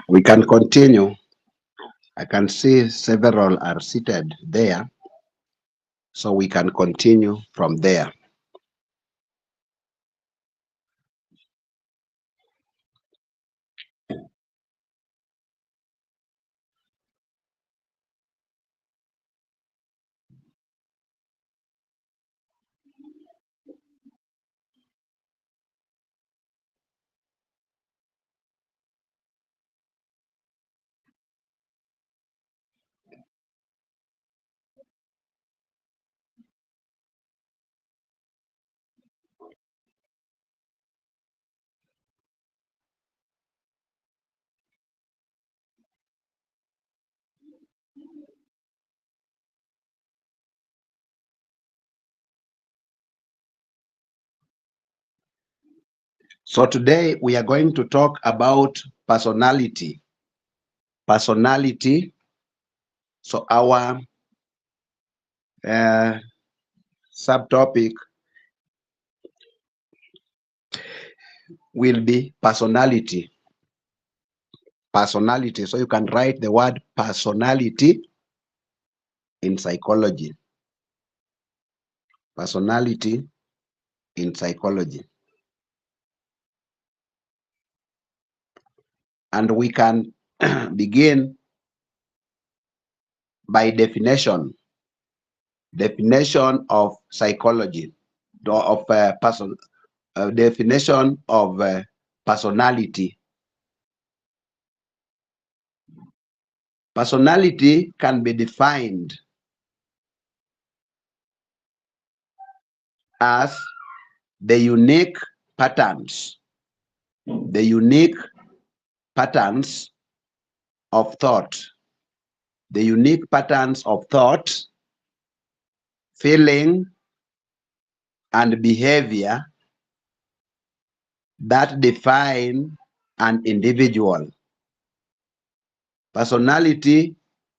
We can continue. I can see several are seated there, so we can continue from there. So today we are going to talk about personality. Personality. So our uh, subtopic will be personality. Personality. So you can write the word personality in psychology. Personality in psychology. And we can begin by definition. Definition of psychology, of person, definition of personality. Personality can be defined as the unique patterns, the unique patterns of thought, the unique patterns of thought, feeling, and behavior that define an individual. Personality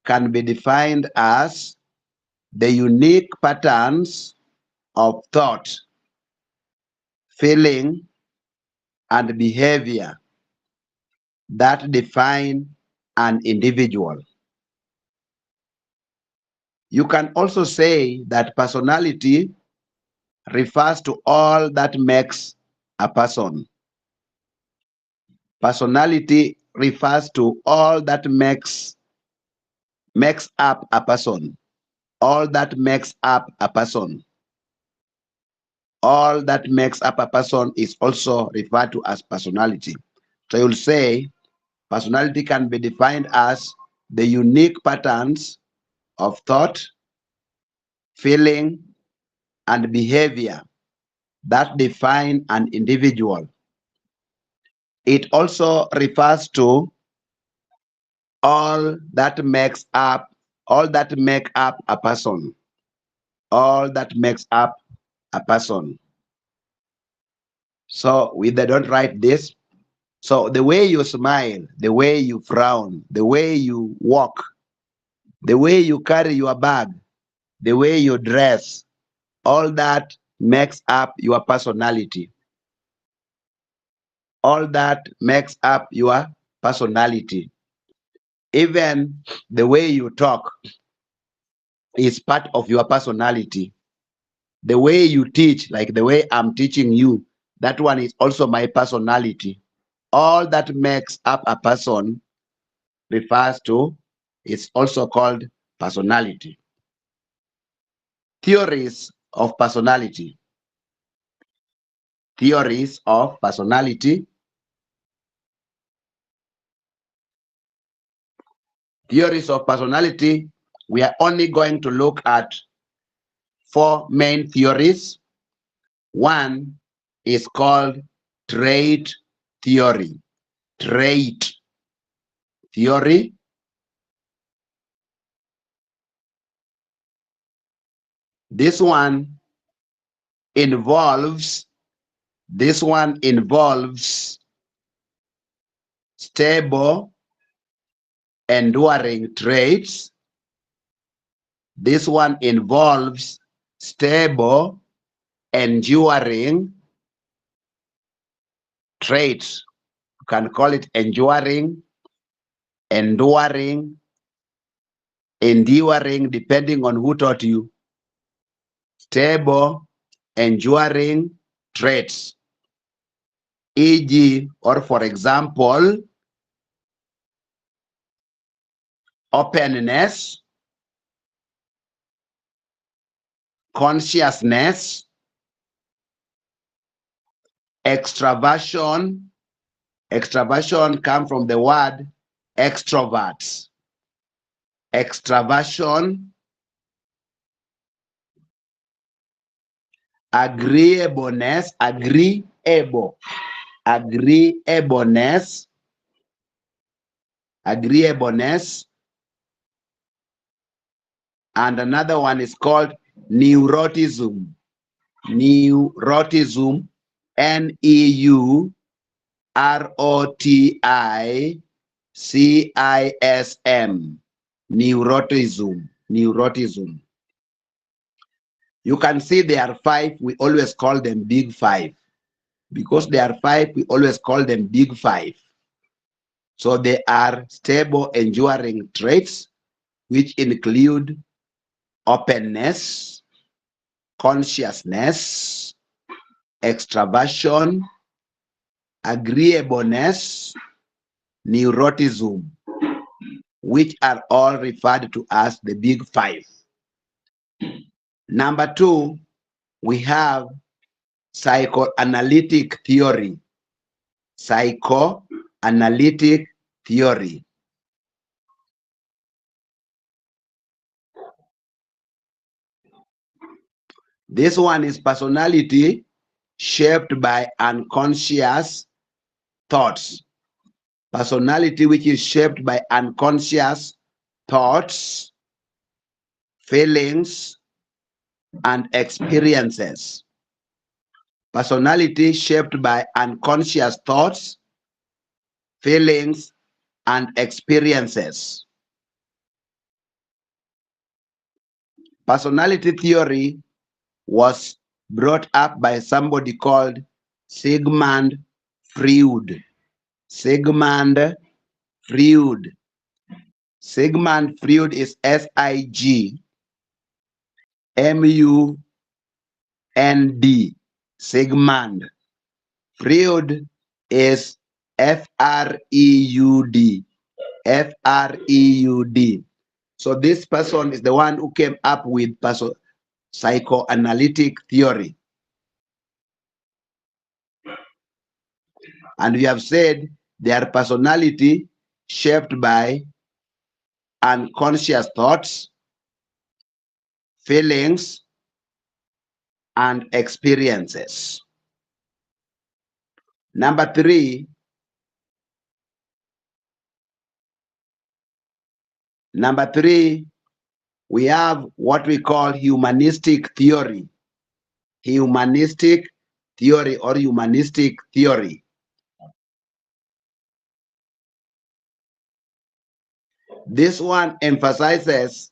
can be defined as the unique patterns of thought, feeling, and behavior that define an individual. You can also say that personality refers to all that makes a person. Personality refers to all that makes up a person. All that makes up a person. All that makes up a person is also referred to as personality. So you'll say personality can be defined as the unique patterns of thought, feeling, and behavior that define an individual. It also refers to all that makes up all that make up a person. All that makes up a person. So they don't write this. So the way you smile, the way you frown, the way you walk, the way you carry your bag, the way you dress, all that makes up your personality. All that makes up your personality. Even the way you talk is part of your personality. The way you teach, like the way I'm teaching you, that one is also my personality. All that makes up a person refers to, it's also called personality. Theories of personality. Theories of personality. Theories of personality, we are only going to look at four main theories. One is called trait theory. Trait theory. This one involves stable, enduring traits. This one involves stable, enduring traits. You can call it enduring enduring, enduring, depending on who taught you, stable, enduring traits, e.g., or for example, openness, consciousness, extraversion. Extraversion comes from the word extroverts. Extraversion, agreeableness, agreeableness, agreeableness, and another one is called neuroticism. Neuroticism, neuroticism, neuroticism, neuroticism. You can see there are five, we always call them big five. Because there are five, we always call them big five. So they are stable, enduring traits, which include openness, consciousness, extraversion, agreeableness, neuroticism, which are all referred to as the big five. Number two, we have psychoanalytic theory. Psychoanalytic theory. This one is personality shaped by unconscious thoughts. Personality which is shaped by unconscious thoughts, feelings, and experiences. Personality shaped by unconscious thoughts, feelings, and experiences. Personality theory was brought up by somebody called Sigmund Freud. Sigmund Freud. Sigmund Freud is Sigmund. Sigmund. Freud is Freud. Freud. So this person is the one who came up with psychoanalytic theory. And we have said their personality shaped by unconscious thoughts, feelings, and experiences. Number three, we have what we call humanistic theory. Humanistic theory or humanistic theory. This one emphasizes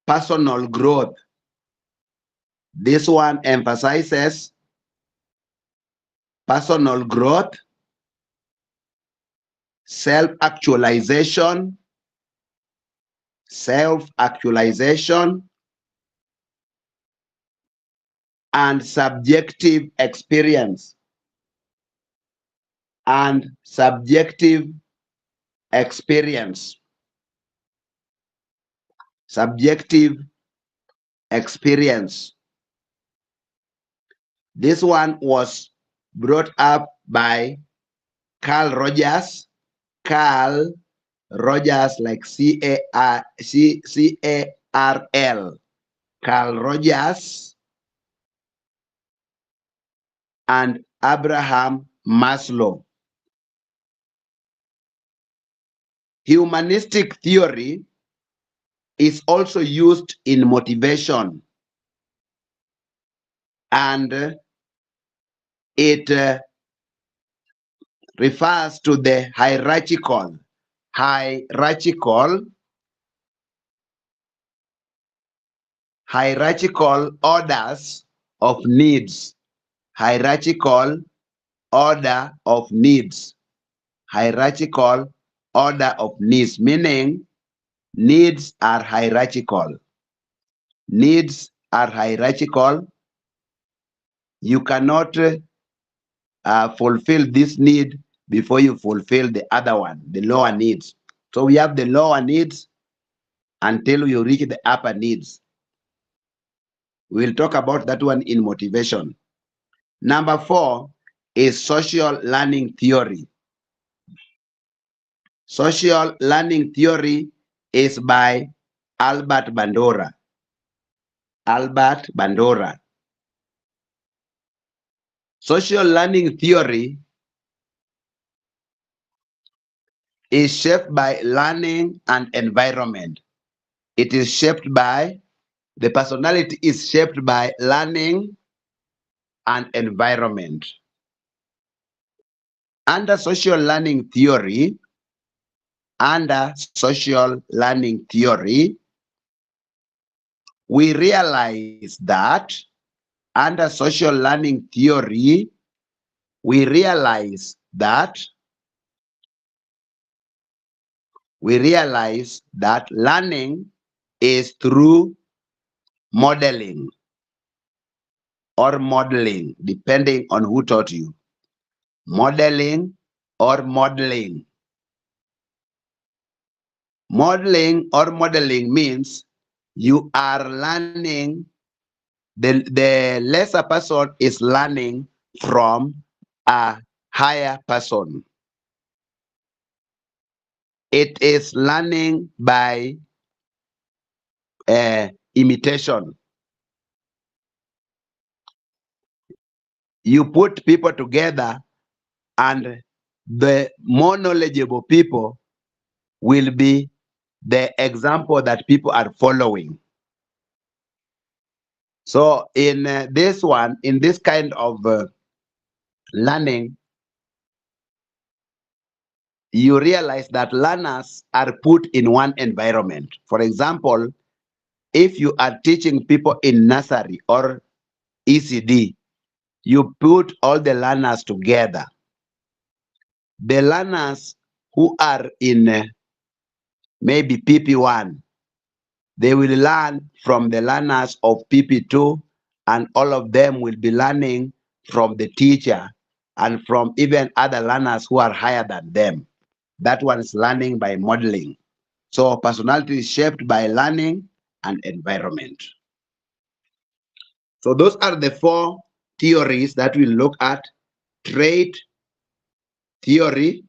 personal growth. This one emphasizes personal growth, self-actualization, and subjective experience. And subjective experience. Subjective experience. This one was brought up by Carl Rogers. Carl Rogers, like C-A-R-L. Carl Rogers and Abraham Maslow. Humanistic theory is also used in motivation, and it refers to the hierarchical orders of needs. Hierarchical order of needs. Hierarchical order of needs, meaning needs are hierarchical. Needs are hierarchical. You cannot fulfill this need before you fulfill the other one, the lower needs. So we have the lower needs until you reach the upper needs. We'll talk about that one in motivation. Number 4 is social learning theory. Social learning theory is by Albert Bandura. Albert Bandura. Social learning theory is shaped by learning and environment. It is shaped by, the personality is shaped by learning and environment. Under social learning theory, we realize that under social learning theory, we realize that learning is through modeling or modeling, depending on who taught you. Modeling or modeling. Modeling means you are learning, the lesser person is learning from a higher person. It is learning by imitation. You put people together and the more knowledgeable people will be the example that people are following. So in this one, in this kind of learning, you realize that learners are put in one environment. For example, if you are teaching people in nursery or ECD, you put all the learners together. The learners who are in maybe PP1, they will learn from the learners of PP2, and all of them will be learning from the teacher and from even other learners who are higher than them. That one is learning by modeling. So personality is shaped by learning and environment. So those are the 4 theories that we look at: trait theory,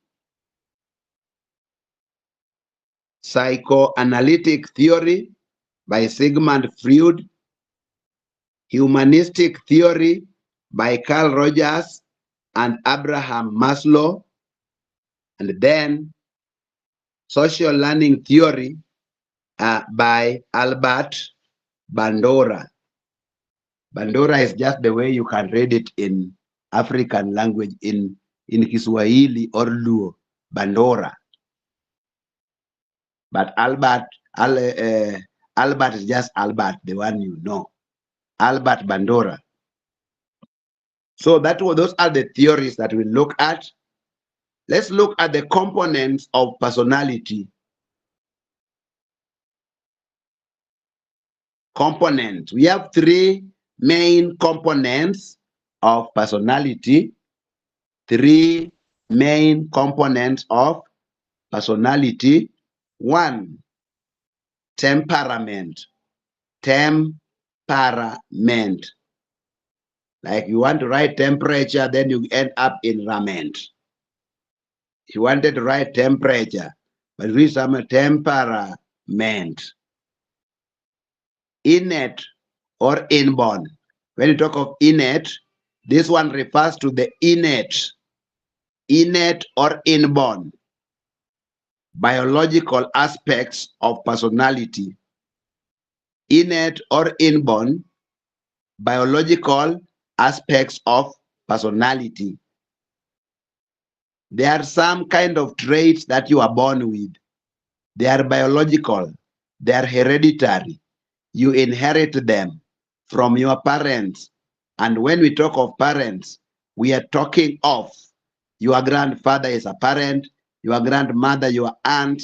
psychoanalytic theory by Sigmund Freud, humanistic theory by Carl Rogers and Abraham Maslow, and then social learning theory by Albert Bandura. Bandura is just the way you can read it in African language, in Kiswahili or Luo, Bandura. But Albert is just Albert, the one you know, Albert Bandura. So those are the theories that we look at. Let's look at the components of personality. Components. We have 3 main components of personality. 3 main components of personality. 1, temperament. Temperament. Like you want to write temperature, then you end up in rament. You wanted to write temperature, but we some temperament. Innate or inborn. When you talk of innate, this one refers to the innate or inborn biological aspects of personality. Innate or inborn biological aspects of personality. There are some kind of traits that you are born with. They are biological. They are hereditary. You inherit them from your parents. And when we talk of parents, we are talking of your grandfather is a parent, your grandmother, your aunt,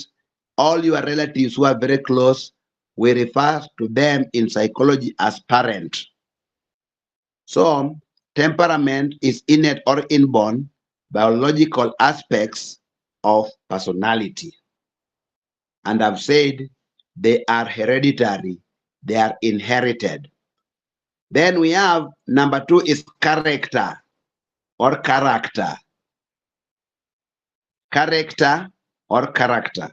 all your relatives who are very close, we refer to them in psychology as parent. So, temperament is innate or inborn biological aspects of personality. And I've said they are hereditary, they are inherited. Then we have number two is character or character. Character or character.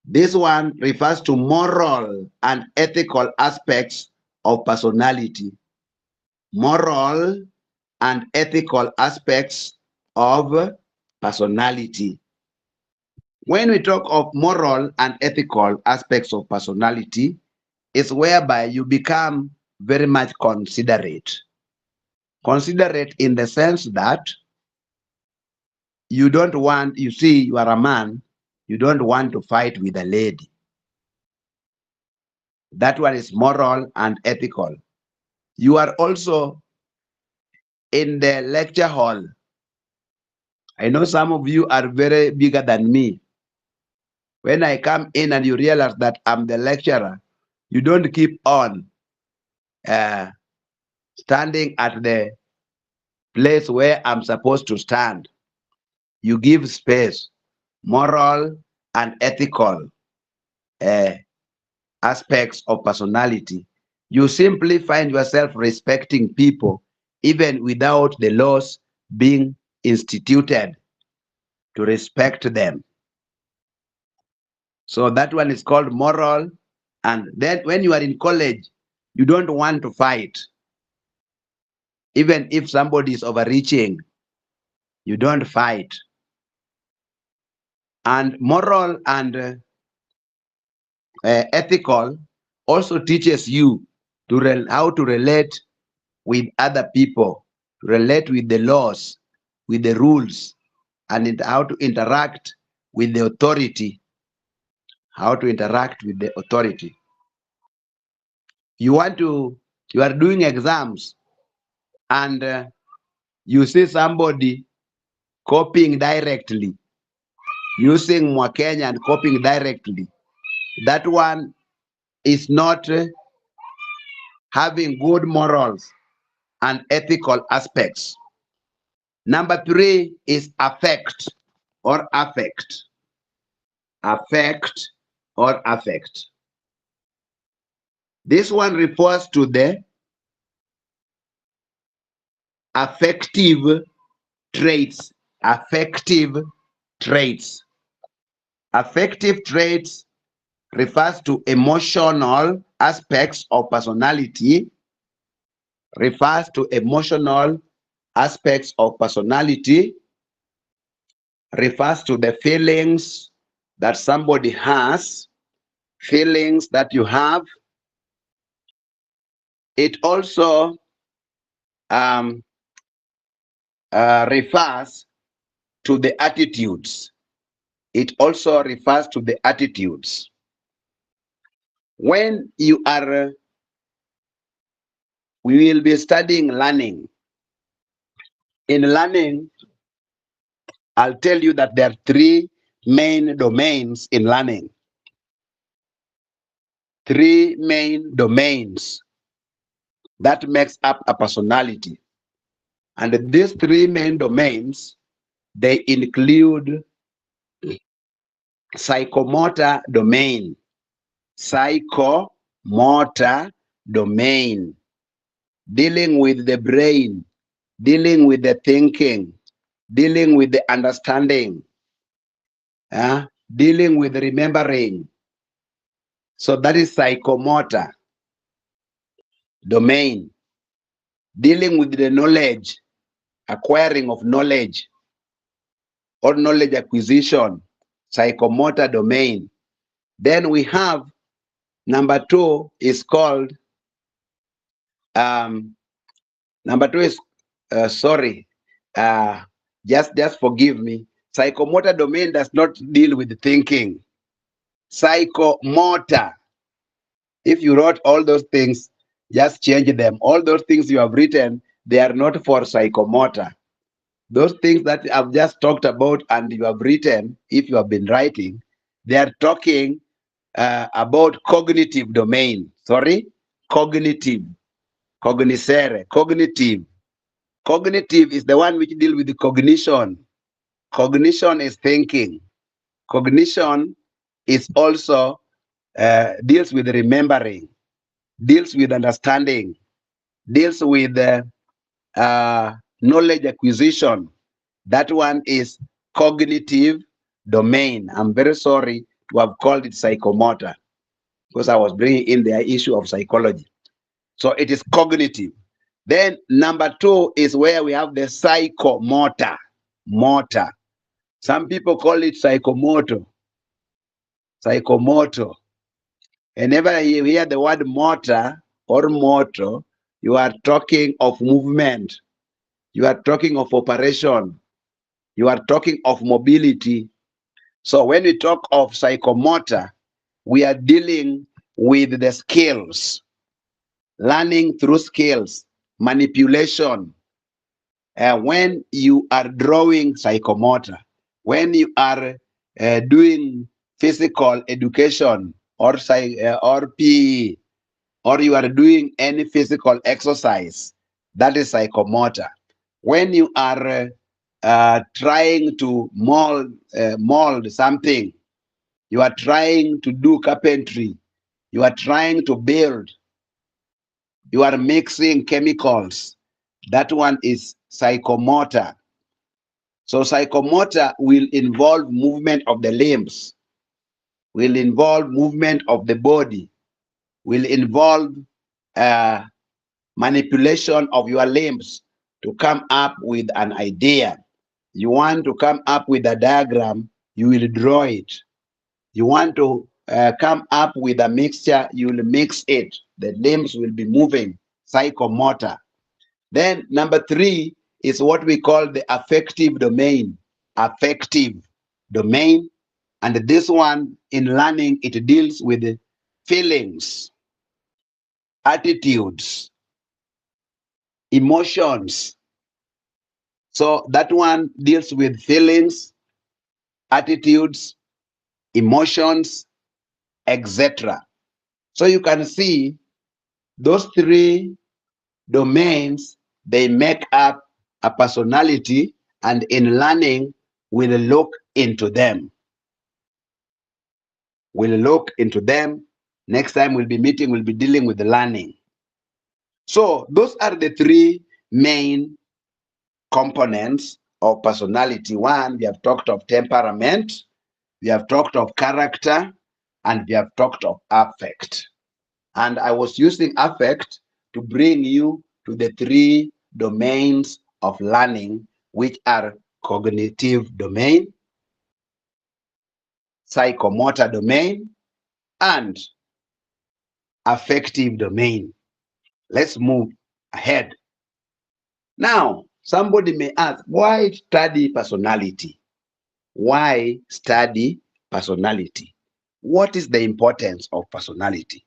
This one refers to moral and ethical aspects of personality. Moral and ethical aspects of personality. When we talk of moral and ethical aspects of personality, it's whereby you become very much considerate. Considerate in the sense that you don't want, you see, you are a man, you don't want to fight with a lady. That one is moral and ethical. You are also in the lecture hall. I know some of you are very bigger than me. When I come in and you realize that I'm the lecturer, you don't keep on standing at the place where I'm supposed to stand. You give space, moral and ethical uh, aspects of personality. You simply find yourself respecting people even without the laws being instituted to respect them. So that one is called moral. And then when you are in college, you don't want to fight. Even if somebody is overreaching, you don't fight. And moral and ethical also teaches you to how to relate with other people, to relate with the laws, with the rules, and how to interact with the authority. How to interact with the authority. You are doing exams and you see somebody copying directly, using Mwakenya and copying directly. That one is not having good morals and ethical aspects. Number three is affect or affect. Affect or affect. This one refers to the affective traits. Affective traits. Affective traits refers to emotional aspects of personality, refers to emotional aspects of personality, refers to the feelings that somebody has, feelings that you have. It also refers to the attitudes. It also refers to the attitudes. When you are, we will be studying learning. In learning, I'll tell you that there are three main domains in learning. Three main domains that makes up a personality. And these three main domains, they include psychomotor domain, psychomotor domain, dealing with the brain, dealing with the thinking, dealing with the understanding, dealing with remembering. So that is psychomotor domain, dealing with the knowledge, acquiring of knowledge or knowledge acquisition, psychomotor domain. Then we have number two is called, number two is, sorry, just forgive me. Psychomotor domain does not deal with thinking. Psychomotor. If you wrote all those things, just change them. All those things you have written, they are not for psychomotor. Those things that I've just talked about and you have written, if you have been writing, they are talking about cognitive domain. Sorry, cognitive, cognoscere, cognitive. Cognitive is the one which deal with the cognition. Cognition is thinking. Cognition is also deals with remembering, deals with understanding, deals with knowledge acquisition. That one is cognitive domain. I'm very sorry to have called it psychomotor because I was bringing in the issue of psychology. So it is cognitive. Then number two is where we have the psychomotor. Motor. Some people call it psychomotor. Psychomotor. Whenever you hear the word motor or motor, you are talking of movement. You are talking of operation. You are talking of mobility. So when we talk of psychomotor, we are dealing with the skills, learning through skills, manipulation. When you are drawing psychomotor, when you are doing physical education or PE, or you are doing any physical exercise, that is psychomotor. When you are trying to mold something, you are trying to do carpentry, you are trying to build, you are mixing chemicals, that one is psychomotor. So psychomotor will involve movement of the limbs, will involve movement of the body, will involve uh, manipulation of your limbs to come up with an idea. You want to come up with a diagram, you will draw it. You want to come up with a mixture, you will mix it. The limbs will be moving, psychomotor. Then number three is what we call the affective domain. Affective domain. And this one in learning, it deals with the feelings, attitudes, emotions. So that one deals with feelings, attitudes, emotions, etc. So you can see those three domains, they make up a personality, and in learning, we'll look into them. We'll look into them. Next time we'll be meeting, we'll be dealing with the learning. So those are the three main components of personality. One, we have talked of temperament, we have talked of character, and we have talked of affect. And I was using affect to bring you to the three domains of learning, which are cognitive domain, psychomotor domain, and affective domain. Let's move ahead. Now, somebody may ask, why study personality? Why study personality? What is the importance of personality?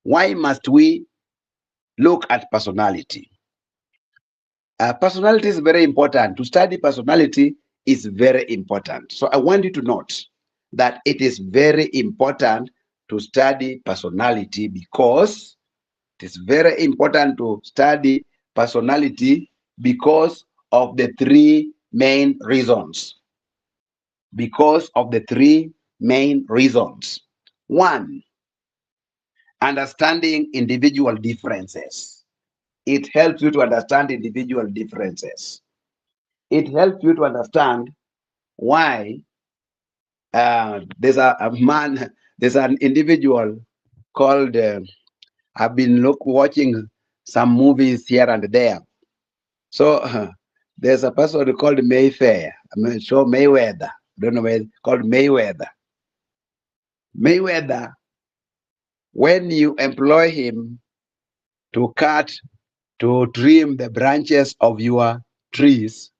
Why must we look at personality? Personality is very important. To study personality is very important. So I want you to note that it is very important to study personality, because it is very important to study personality because of the three main reasons. Because of the three main reasons. One, understanding individual differences. It helps you to understand individual differences. It helps you to understand why there's a man, there's an individual called, I've been watching some movies here and there. So there's a person called Mayfair, so Mayweather, I don't know where, called Mayweather. Mayweather, when you employ him to trim the branches of your trees,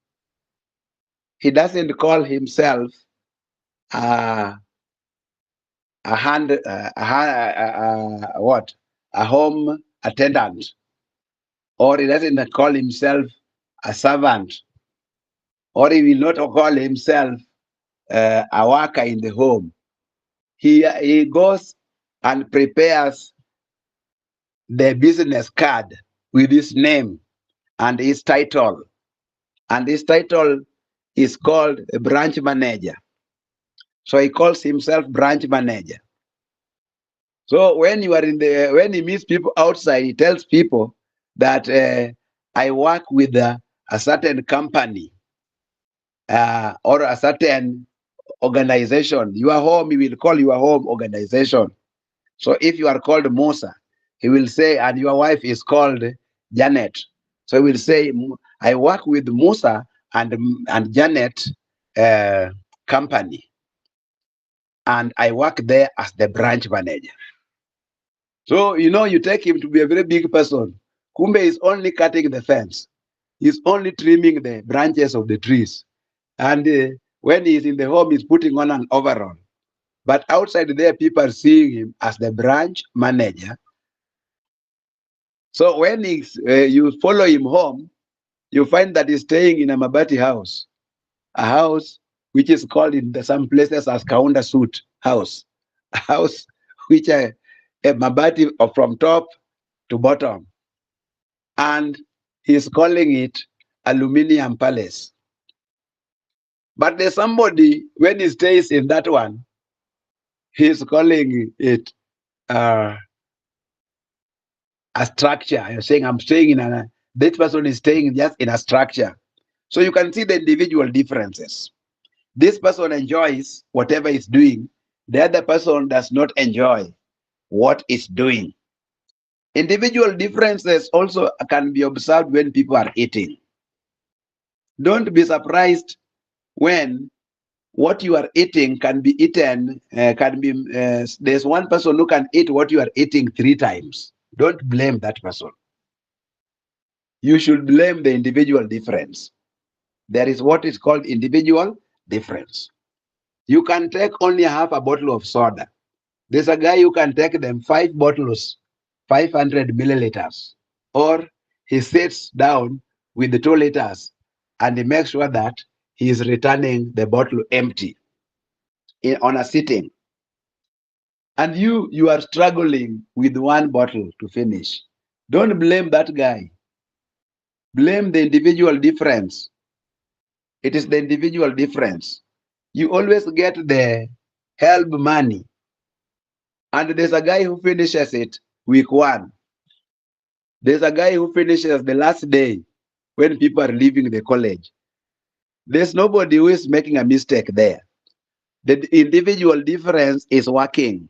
he doesn't call himself uh, a hand, what, a home attendant, or he doesn't call himself a servant. or he will not call himself a worker in the home. He goes and prepares the business card with his name and his title. And his title is called a branch manager. So he calls himself branch manager. So when you are when he meets people outside, he tells people that I work with a certain company or a certain organization. Your home, he will call your home organization. So if you are called Musa, he will say, and your wife is called Janet. So he will say, I work with Musa and Janet company, and I work there as the branch manager. So, you take him to be a very big person. Kumbe is only cutting the fence. He's only trimming the branches of the trees. And when he's in the home, he's putting on an overall. But outside there, people are seeing him as the branch manager. So when you follow him home, you find that he's staying in a Mabati house, a house which is called in some places as Kaunda Suit house, a house which a Mabati from top to bottom. And he's calling it Aluminium Palace. But there's somebody, when he stays in that one, he's calling it a structure. You're saying, I'm staying in that person is staying just in a structure. So you can see the individual differences. This person enjoys whatever he's doing. The other person does not enjoy what is doing. Individual differences also can be observed when people are eating. Don't be surprised when what you are eating can be eaten, there's one person who can eat what you are eating 3 times. Don't blame that person. You should blame the individual difference. There is what is called individual difference. You can take only half a bottle of soda. There's a guy who can take them 5 bottles, 500 milliliters. Or he sits down with the 2 liters and he makes sure that he is returning the bottle empty on a sitting. And you are struggling with 1 bottle to finish. Don't blame that guy. Blame the individual difference. It is the individual difference. You always get the help money. And there's a guy who finishes it week 1. There's a guy who finishes the last day when people are leaving the college. There's nobody who is making a mistake there. The individual difference is working.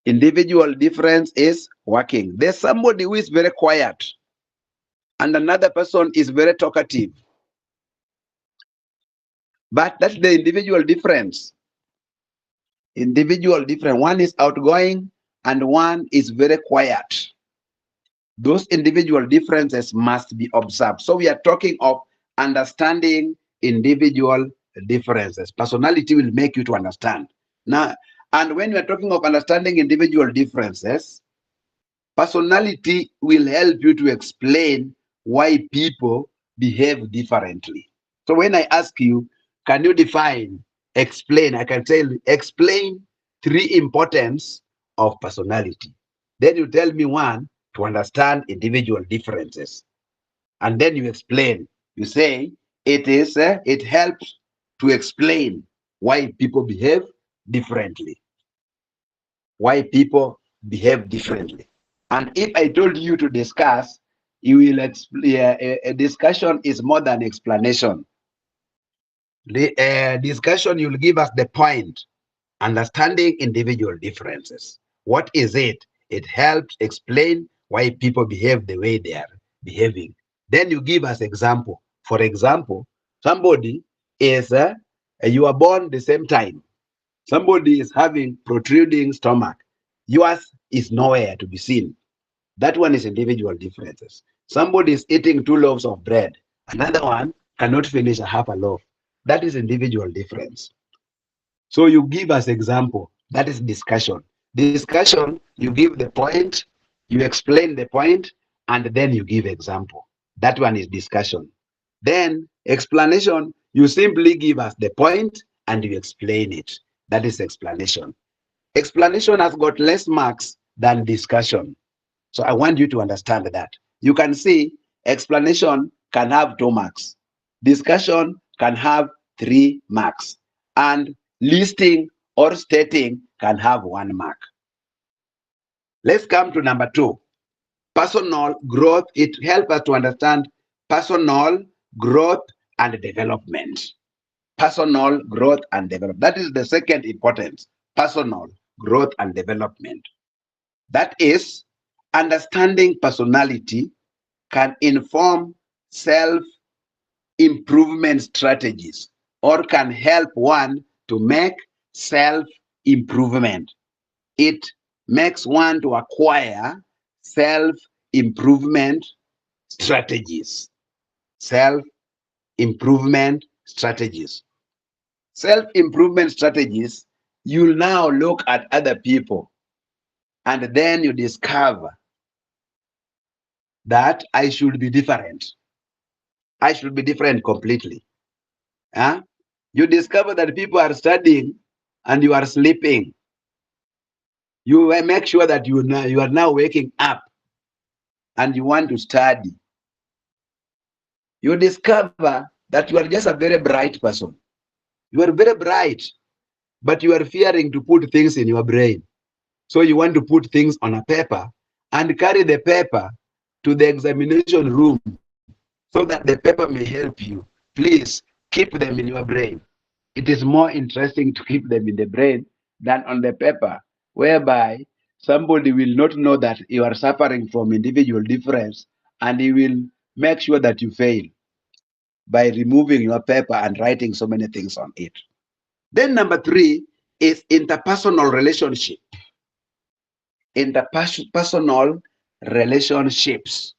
Individual difference is working. There's somebody who is very quiet and another person is very talkative. But that's the individual difference. Individual difference. One is outgoing and one is very quiet. Those individual differences must be observed. So we are talking of understanding individual differences. Personality will make you to understand. Now, and when we are talking of understanding individual differences, personality will help you to explain why people behave differently. So when I ask you, can you define, explain, I can tell you, explain 3 importance of personality. Then you tell me 1 to understand individual differences. And then you explain, you say, it helps to explain why people behave differently. Why people behave differently. And if I told you to discuss, you will a discussion is more than explanation. The discussion you'll give us the point, understanding individual differences. What is it? It helps explain why people behave the way they are behaving. Then you give us example. For example, somebody is you are born the same time. Somebody is having protruding stomach. Yours is nowhere to be seen. That one is individual differences. Somebody is eating 2 loaves of bread. Another one cannot finish a half a loaf. That is individual difference. So you give us example. That is discussion. Discussion, you give the point, you explain the point, and then you give example. That one is discussion. Then explanation, you simply give us the point and you explain it. That is explanation. Explanation has got less marks than discussion. So I want you to understand that. You can see explanation can have 2 marks. Discussion can have 3 marks. And listing or stating can have 1 mark. Let's come to number 2. Personal growth. It helps us to understand personal growth and development. Personal growth and development. That is the second importance. Personal growth and development. That is, understanding personality can inform self-improvement strategies or can help one to make self-improvement. It makes one to acquire self-improvement strategies. Self-improvement strategies. Self-improvement strategies, you'll now look at other people and then you discover that I should be different. I should be different completely. Huh? You discover that people are studying and you are sleeping. You make sure that you are now waking up and you want to study. You discover that you are just a very bright person. You are very bright, but you are fearing to put things in your brain. So you want to put things on a paper and carry the paper to the examination room so that the paper may help you. Please keep them in your brain. It is more interesting to keep them in the brain than on the paper, whereby somebody will not know that you are suffering from individual difference and he will make sure that you fail by removing your paper and writing so many things on it. Then number 3 is interpersonal relationship. Interpersonal relationships.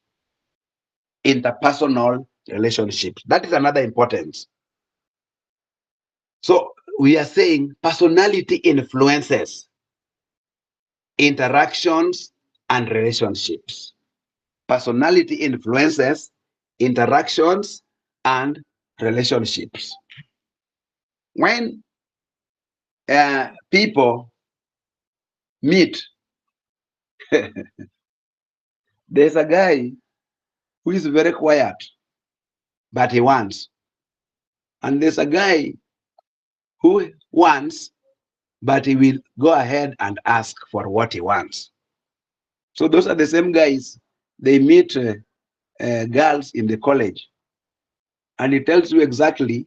Interpersonal relationships. That is another importance. So we are saying personality influences interactions and relationships. Personality influences interactions and relationships. When people meet, there's a guy who is very quiet, but he wants. And there's a guy who wants, but he will go ahead and ask for what he wants. So those are the same guys. They meet girls in the college, and he tells you exactly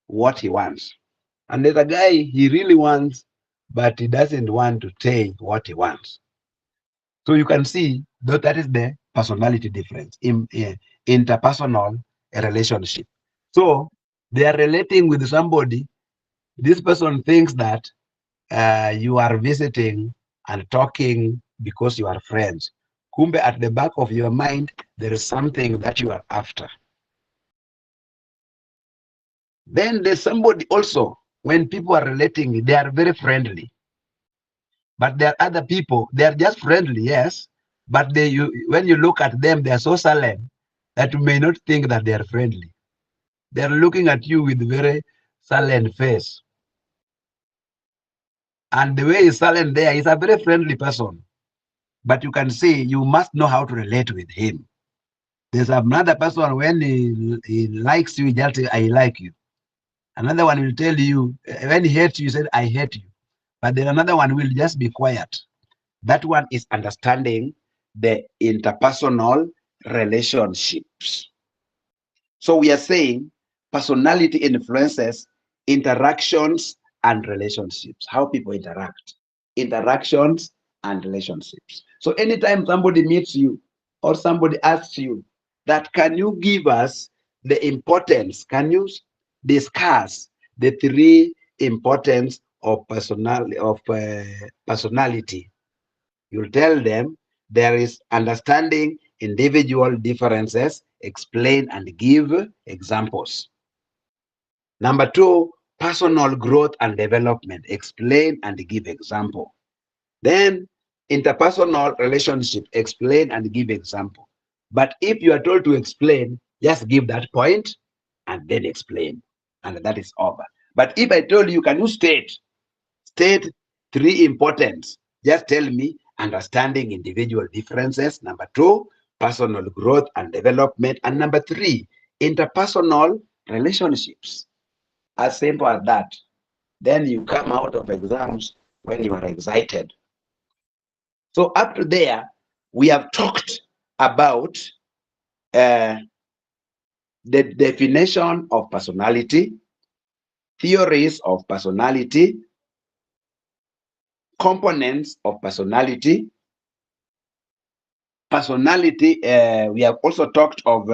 what he wants. And there's a guy he really wants, but he doesn't want to say what he wants. So you can see that is the personality difference in interpersonal relationship. So they are relating with somebody. This person thinks that you are visiting and talking because you are friends. Kumbe, at the back of your mind, there is something that you are after. Then there's somebody also, when people are relating, they are very friendly. But there are other people, they are just friendly, yes, but when you look at them, they are so silent that you may not think that they are friendly. They are looking at you with very silent face. And the way he's silent there, he's a very friendly person. But you can see, you must know how to relate with him. There's another person, when he likes you, he just say, I like you. Another one will tell you, when he hates you, he said, I hate you. But then another one will just be quiet. That one is understanding the interpersonal relationships. So we are saying personality influences interactions and relationships, how people interact, interactions and relationships. So anytime somebody meets you or somebody asks you that, can you give us the importance, can you discuss the 3 importance of personality? You'll tell them there is understanding individual differences, explain and give examples. Number 2, personal growth and development, explain and give example. Then interpersonal relationship, explain and give example. But if you are told to explain, Just give that point and then explain, and that is over. But if I told you, can you state three importance? Just tell me understanding individual differences. Number two, personal growth and development. And number three, interpersonal relationships. As simple as that. Then you come out of exams when you are excited. So up to there, we have talked about uh, the definition of personality, theories of personality, components of personality. We have also talked of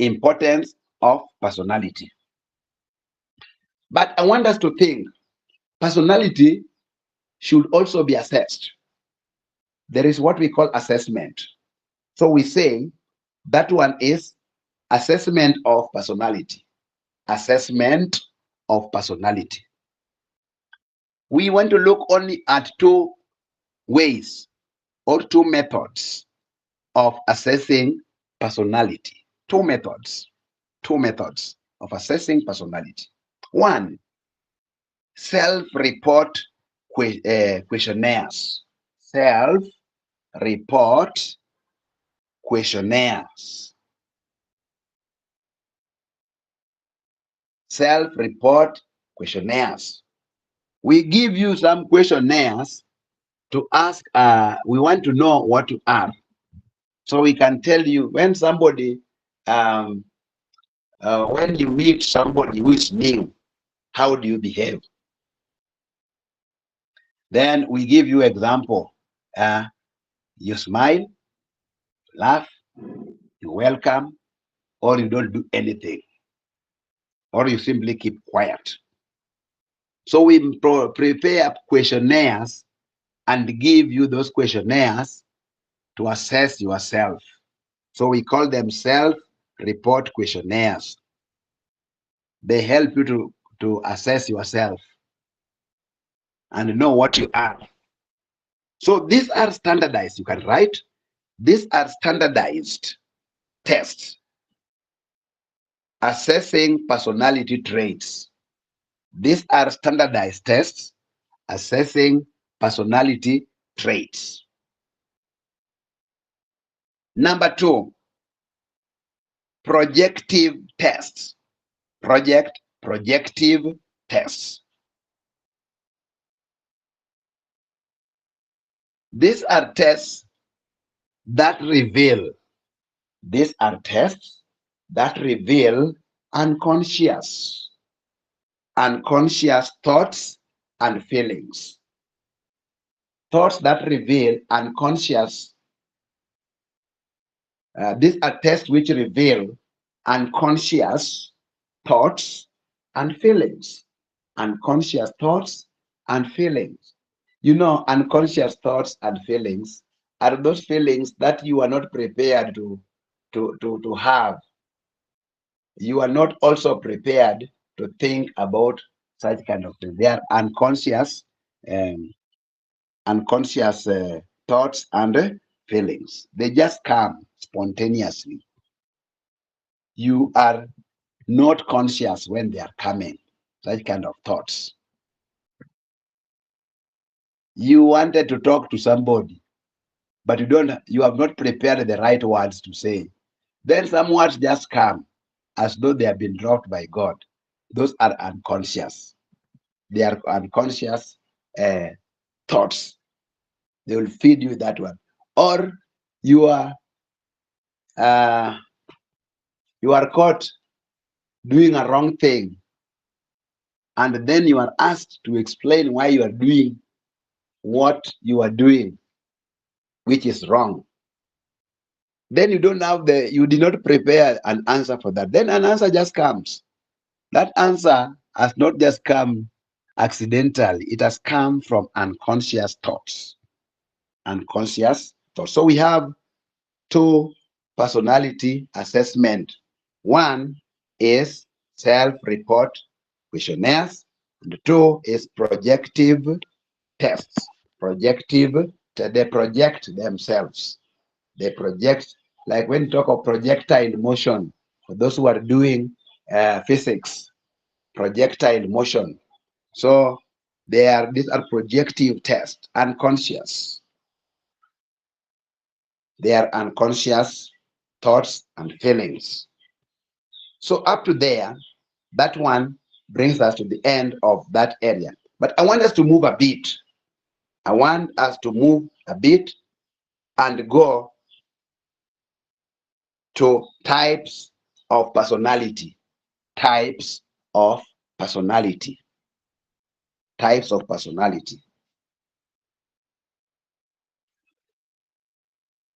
importance of personality. But I want us to think personality should also be assessed. There is what we call assessment. So we say that one is assessment of personality. Assessment of personality. We want to look only at two ways or two methods of assessing personality. Two methods of assessing personality. One, self-report questionnaires. Self-report questionnaires. Self-report questionnaires. We give you some questionnaires to ask. We want to know what you are. So we can tell you when somebody, when you meet somebody who is new, how do you behave? Then we give you example. You smile, laugh, you welcome, or you don't do anything, or you simply keep quiet. So we prepare questionnaires and give you those questionnaires to assess yourself. So we call them self-report questionnaires. They help you to assess yourself and know what you are. So these are standardized. You can write. These are standardized tests assessing personality traits. These are standardized tests assessing personality traits. Number two, projective tests. Projective tests. These are tests that reveal. These are tests that reveal unconscious thoughts and feelings. Thoughts that reveal unconscious. These are tests which reveal unconscious thoughts and feelings. Unconscious thoughts and feelings. You know, unconscious thoughts and feelings are those feelings that you are not prepared to have. You are not also prepared to think about such kind of things. They are um, unconscious thoughts and feelings. They just come spontaneously. You are not conscious when they are coming, such kind of thoughts. You wanted to talk to somebody, but you have not prepared the right words to say. Then some words just come as though they have been dropped by God. Those are unconscious. They are unconscious uh, thoughts. They will feed you that one. Or you are uh, you are caught doing a wrong thing, and then you are asked to explain why you are doing what you are doing, which is wrong. Then you did not prepare an answer for that. Then an answer just comes. That answer has not just come accidentally, it has come from unconscious thoughts. Unconscious thoughts. So we have two personality assessment. One is self-report questionnaires, and two is projective tests. Projective, they project themselves. They project, like when you talk of projector in motion, for those who are doing physics, projectile motion. So these are projective tests, unconscious. They are unconscious thoughts and feelings. So up to there, that one brings us to the end of that area. But I want us to move a bit. I want us to move a bit and go to types of personality. Types of personality. Types of personality.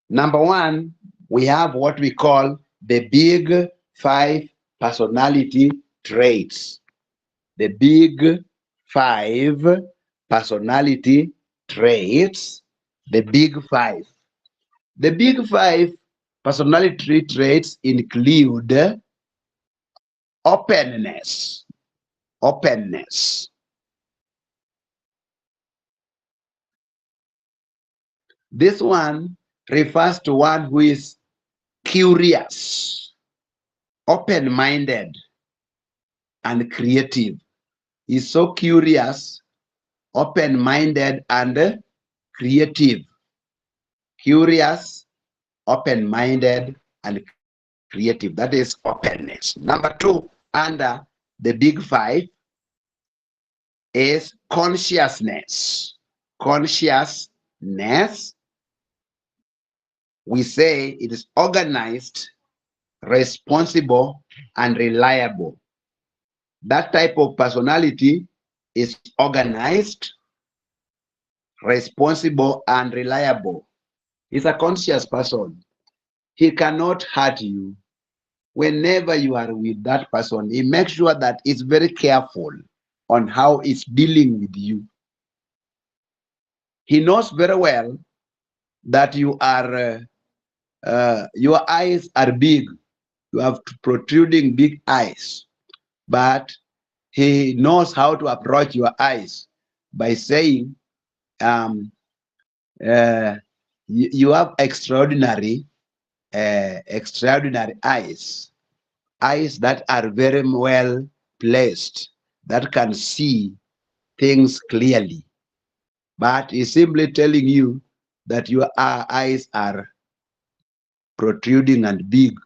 Number one, we have what we call the big five personality traits. The big five personality traits. The big five. The big five personality traits include openness. Openness. This one refers to one who is curious, open-minded, and creative. He's so curious, open-minded, and creative. Curious, open-minded, and creative. That is openness. Number two, under the big five, is consciousness. Consciousness, we say it is organized, responsible, and reliable. That type of personality is organized, responsible, and reliable. He's a conscious person. He cannot hurt you. Whenever you are with that person, he makes sure that he's very careful on how he's dealing with you. He knows very well that you are your eyes are big. You have protruding big eyes, but he knows how to approach your eyes by saying, um, you have extraordinary eyes, eyes that are very well placed, that can see things clearly. But he's simply telling you that your eyes are protruding and big.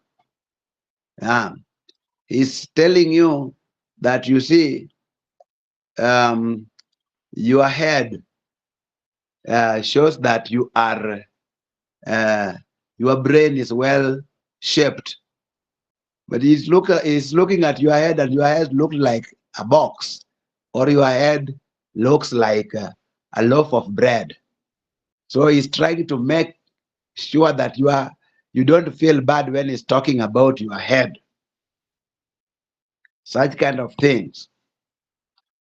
He's telling you that, you see, your head shows that you are your brain is well shaped, but he's looking at your head, and your head looks like a box, or your head looks like a loaf of bread. So he's trying to make sure that you don't feel bad when he's talking about your head. Such kind of things.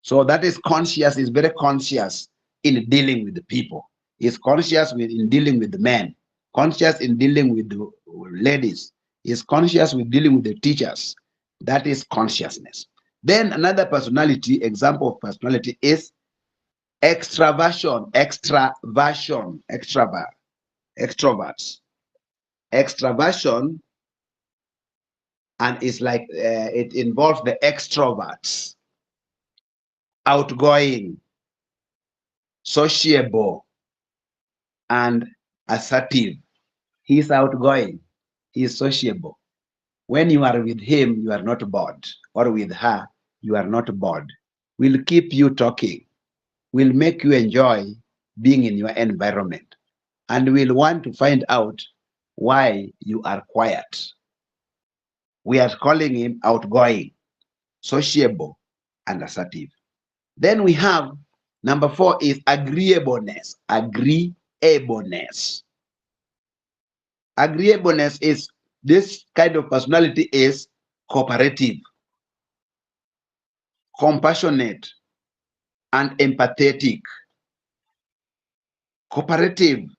So that is conscious, is very conscious in dealing with the people. He's conscious in dealing with the men, conscious in dealing with the ladies. He's conscious with dealing with the teachers. That is consciousness. Then another personality, example of personality, is extraversion. Extroverts. Extraversion, and it's like it involves the extroverts. Outgoing, sociable, and assertive. He's outgoing, he's sociable. When you are with him, you are not bored, or with her, you are not bored. Will keep you talking, will make you enjoy being in your environment, and will want to find out why you are quiet. We are calling him outgoing, sociable, and assertive. Then we have number four is agreeableness. Agreeableness. Agreeableness is, this kind of personality is cooperative, compassionate, and empathetic. Cooperative,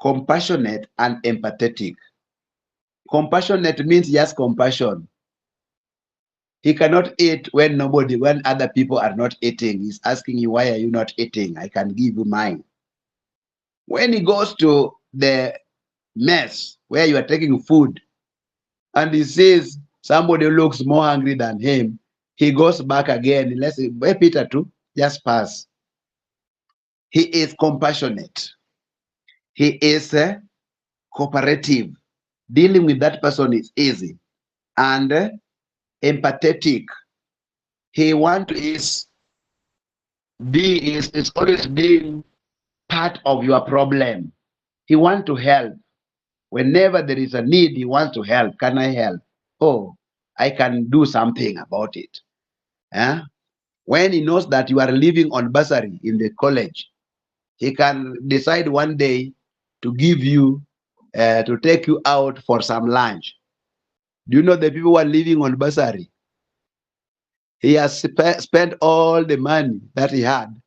compassionate, and empathetic. Compassionate means he has compassion. He cannot eat when other people are not eating. He's asking you, why are you not eating? I can give you mine. When he goes to the mess where you are taking food, and he says, somebody who looks more hungry than him, he goes back again. Let's say, hey, Peter too, just pass. He is compassionate. He is cooperative. Dealing with that person is easy. And empathetic. He is always being part of your problem. He wants to help. Whenever there is a need, he wants to help. Can I help? Oh, I can do something about it. Eh? When he knows that you are living on bursary in the college, he can decide one day to give you, to take you out for some lunch. Do you know the people who are living on bursary? He has spent all the money that he had,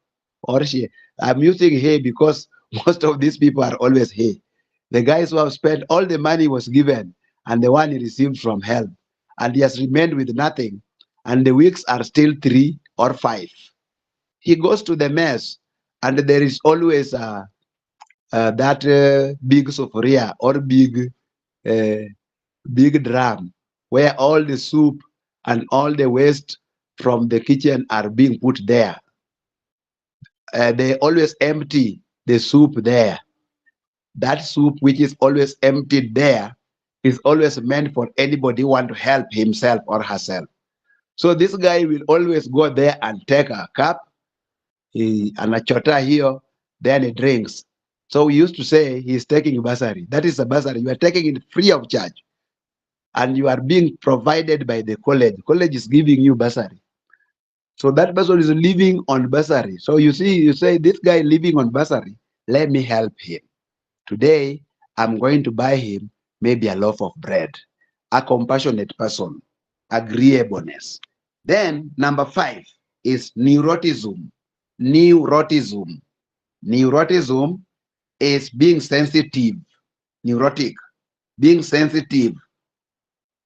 or she. I'm using he because most of these people are always he. The guys who have spent all the money was given, and the one he received from help, and he has remained with nothing, and the weeks are still 3 or 5. He goes to the mess, and there is always that big sophria or uh, big drum where all the soup and all the waste from the kitchen are being put there. They always empty the soup there. That soup, which is always emptied there, is always meant for anybody who want to help himself or herself. So this guy will always go there and take a cup, and a chota here, then he drinks. So we used to say he's taking bursary. That is a bursary. You are taking it free of charge, and you are being provided by the college. College is giving you bursary. So that person is living on bursary. So you see, you say, this guy living on bursary, let me help him. Today, I'm going to buy him maybe a loaf of bread. A compassionate person, agreeableness. Then number 5 is neuroticism. Neuroticism. Neuroticism is being sensitive, neurotic, being sensitive,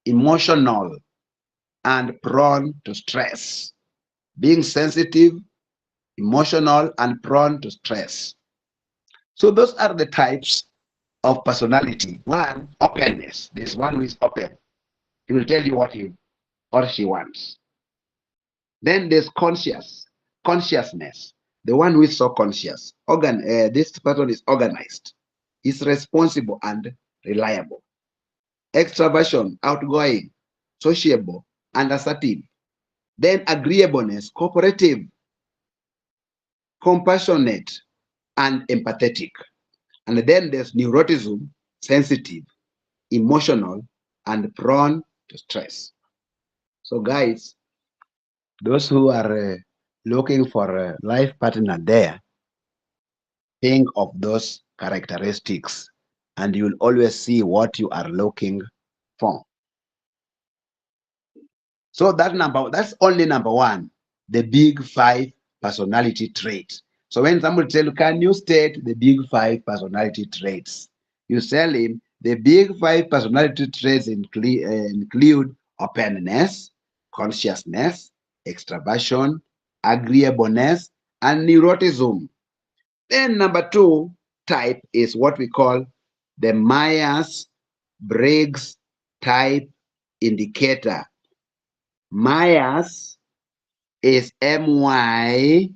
emotional, and prone to stress. Being sensitive, emotional, and prone to stress. So those are the types of personality. One, openness. This one who is open. He will tell you what he or she wants. Then there's consciousness. The one who is so conscious. This person is organized, is responsible and reliable. Extraversion, outgoing, sociable, and assertive. Then agreeableness, cooperative, compassionate, and empathetic. And then there's neuroticism, sensitive, emotional, and prone to stress. So guys, those who are looking for a life partner there, think of those characteristics and you'll always see what you are looking for. So that's only number 1, the big 5 personality traits. So when somebody tells you, can you state the big 5 personality traits? You tell him the big 5 personality traits include openness, consciousness, extraversion, agreeableness, and neuroticism. Then number 2 type is what we call the Myers-Briggs type indicator. Myers is Myers.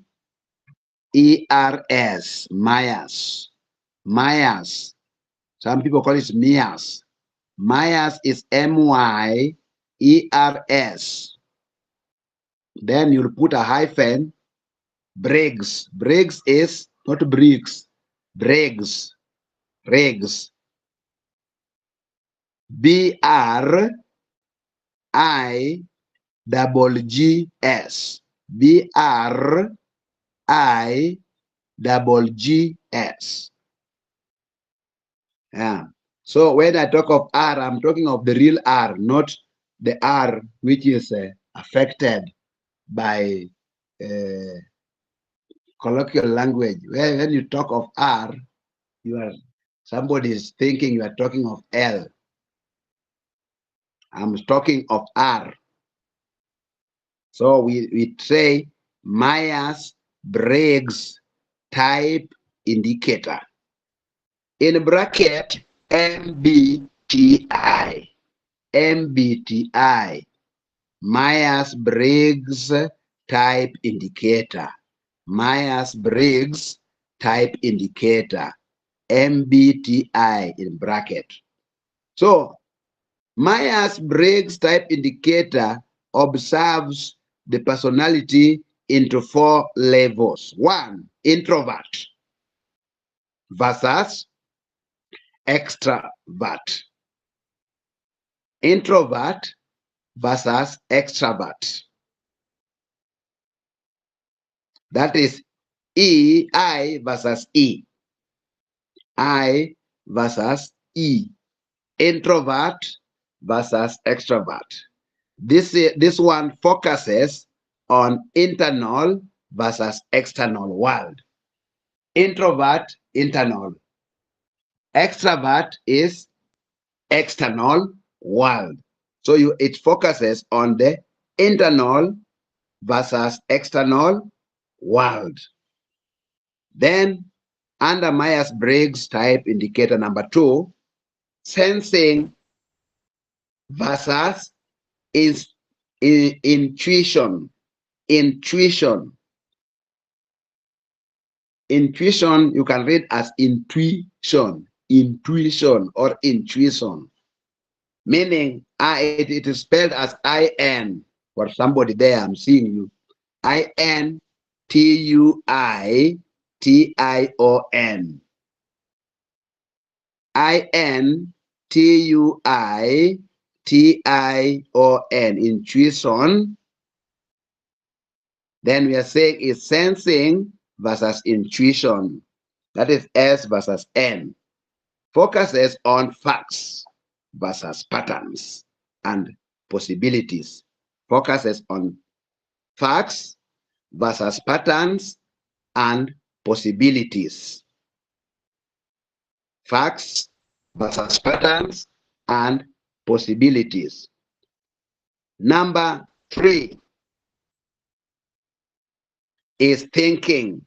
Myers. Myers. Some people call it Myers. Myers is Myers. Then you'll put a hyphen. Briggs. Briggs is not Briggs. Briggs. Briggs. BRIGGS. BRIGGS. Yeah. So when I talk of R, I'm talking of the real R, not the R which is affected by colloquial language. When you talk of R, somebody is thinking you are talking of L. I'm talking of R. So we say Myers-Briggs type indicator. In bracket, MBTI. MBTI, Myers-Briggs Type Indicator. Myers-Briggs Type Indicator, MBTI in bracket. So Myers-Briggs Type Indicator observes the personality into 4 levels. 1, introvert versus extrovert. Introvert versus extrovert. That is I versus E. I versus E. Introvert versus extrovert. This one focuses on internal versus external world. Introvert, internal. Extrovert is external world. So it focuses on the internal versus external world. Then under Myers-Briggs Type Indicator number 2, sensing versus intuition. Intuition. Intuition, you can read as intuition. Intuition or intuition. Meaning, it is spelled as I-N. For somebody there, I'm seeing you. I-N-T-U-I-T-I-O-N. I-N-T-U-I-T-I-O-N. Intuition. Then we are saying is sensing versus intuition. That is S versus N. Focuses on facts versus patterns and possibilities. Focuses on facts versus patterns and possibilities. Facts versus patterns and possibilities. Number 3 is thinking.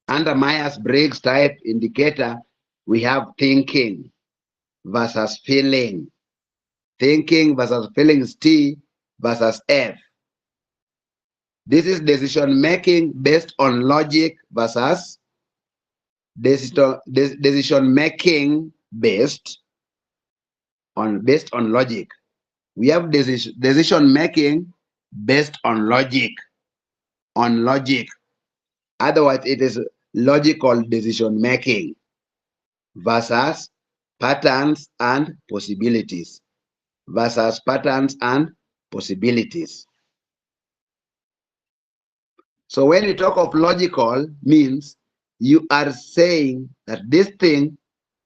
Under Myers-Briggs Type Indicator, we have thinking versus feeling. Thinking versus feeling is T versus F. This is decision making based on logic versus decision making based on logic. We have decision making based on logic. On logic. Otherwise, it is logical decision making versus patterns and possibilities. Versus patterns and possibilities. So when you talk of logical, means you are saying that this thing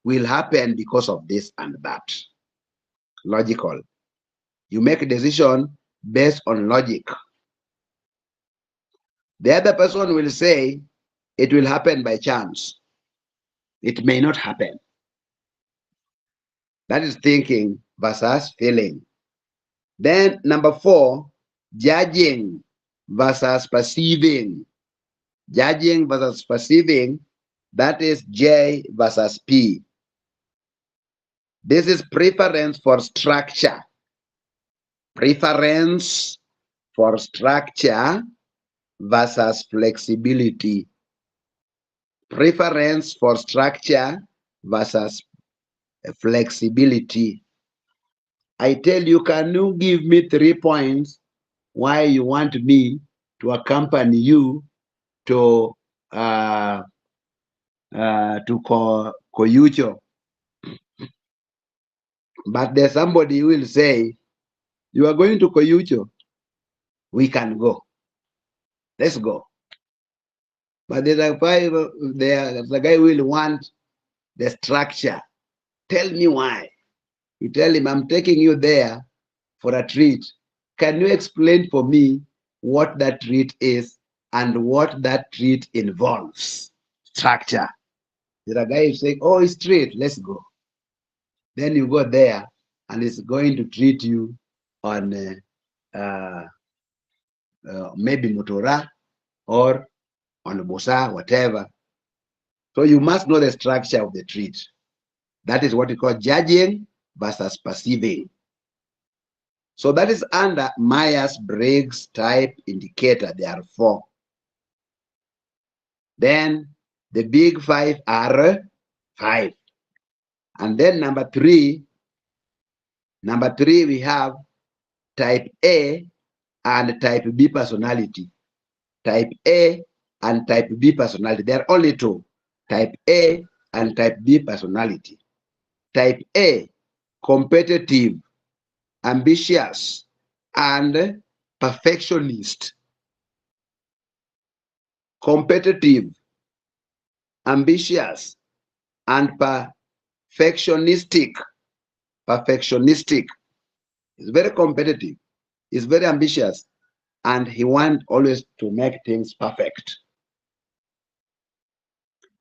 will happen because of this and that. Logical. You make a decision based on logic. The other person will say it will happen by chance. It may not happen. That is thinking versus feeling. Then number 4, judging versus perceiving. Judging versus perceiving, that is J versus P. This is preference for structure. Preference for structure versus flexibility. Preference for structure versus flexibility. I tell you, can you give me 3 points why you want me to accompany you to Koyucho? But there's somebody who will say, you are going to Koyucho. We can go. Let's go. But there's the guy will want the structure. Tell me why. You tell him, I'm taking you there for a treat. Can you explain for me what that treat is and what that treat involves? Structure. The guy is saying, oh, it's treat, let's go. Then you go there and it's going to treat you on maybe Motora or on Bosa, whatever. So you must know the structure of the treat. That is what we call judging versus perceiving. So that is under Myers-Briggs type indicator. There are 4. Then the big 5 are 5. And then number 3 we have type A and type B personality. Type A and type B personality. There are only 2. Type A and type B personality. Type A, competitive, ambitious, and perfectionist. Competitive, ambitious, and perfectionistic. Perfectionistic. He's very competitive. He's very ambitious, and he wants always to make things perfect.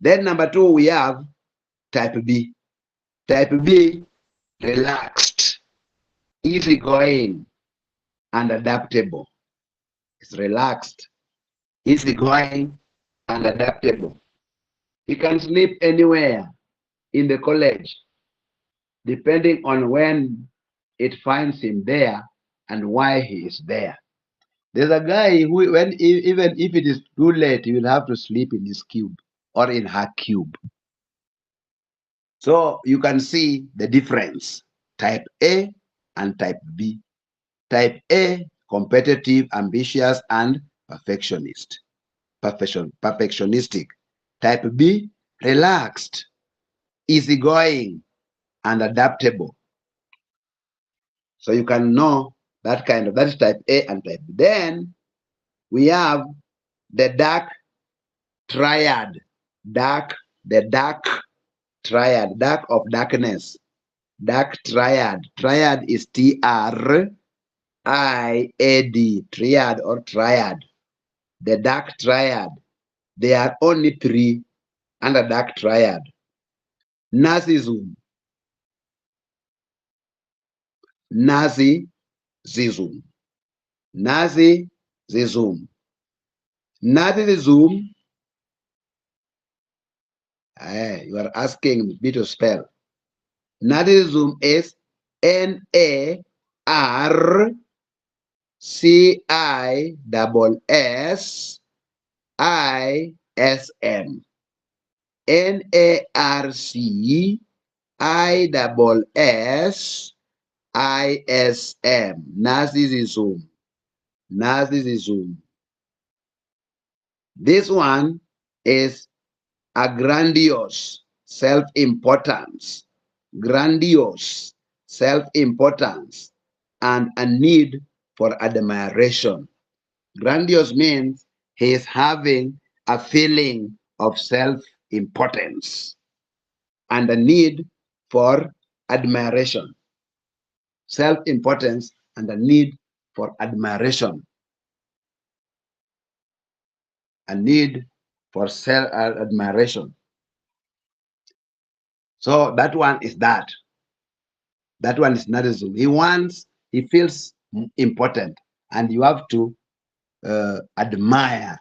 Then number 2, we have type B. Type B, relaxed, easygoing, and adaptable. It's relaxed, easygoing, and adaptable. He can sleep anywhere in the college, depending on when it finds him there and why he is there. There's a guy who, even if it is too late, he will have to sleep in his cube or in her cube. So you can see the difference. Type A and type B. Type A, competitive, ambitious, and perfectionistic. Type B, relaxed, easygoing, and adaptable. So you can know that is type A and type B. Then we have the dark triad. The dark triad, dark of darkness. Dark triad. Triad is TRIAD, triad or triad. The dark triad. There are only 3 under dark triad. Narcissism. Narcissism. Narcissism. Narcissism. You are asking me to spell. Narcissism is NARCISM. NARCISSISM. Narcissism. Narcissism. This one is a grandiose self-importance. Grandiose self-importance and a need for admiration. Grandiose means he is having a feeling of self-importance and a need for admiration. Self-importance and a need for admiration. A need for self-admiration. So that one is that. That one is narcissism. He feels important, and you have to admire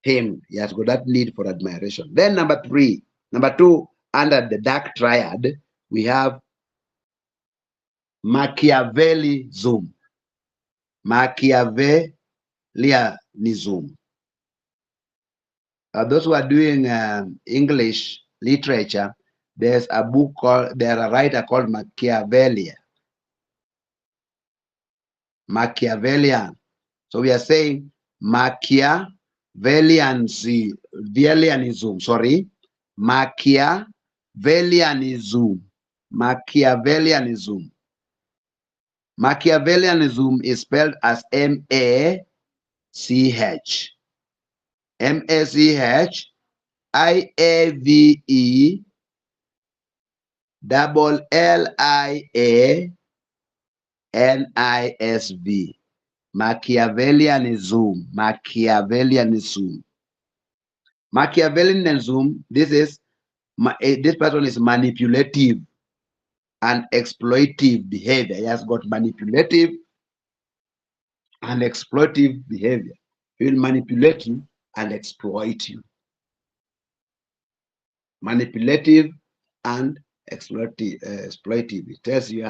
him. He has got that need for admiration. Then number 2, under the dark triad, we have Machiavellism. Machiavellianism. Those who are doing English literature, there's a writer called Machiavellian. So we are saying Machiavellianism. Sorry, Machiavellianism. Machiavellianism. Machiavellianism is spelled as MACH. MACH IAVE LIANISV. Machiavellianism. Machiavellianism. Machiavellianism. This person is manipulative and exploitive behavior. He has got manipulative and exploitive behavior. He will manipulate you and exploit you. Manipulative and exploitive. It tells you,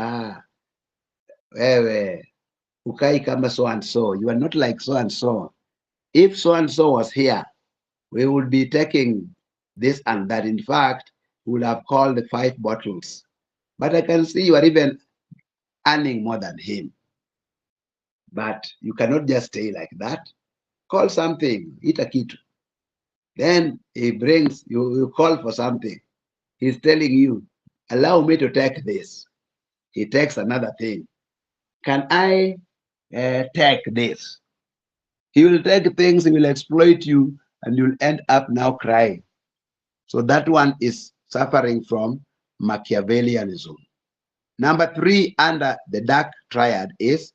wewe ukai kama so and so. You are not like so and so. If so and so was here, we would be taking this and that. In fact, we would have called the 5 bottles. But I can see you are even earning more than him. But you cannot just stay like that. Call something, eat a kitu. Then he brings, you call for something. He's telling you, allow me to take this. He takes another thing. Can I take this? He will take things, he will exploit you, and you'll end up now crying. So that one is suffering from Machiavellianism. Number 3 under the dark triad is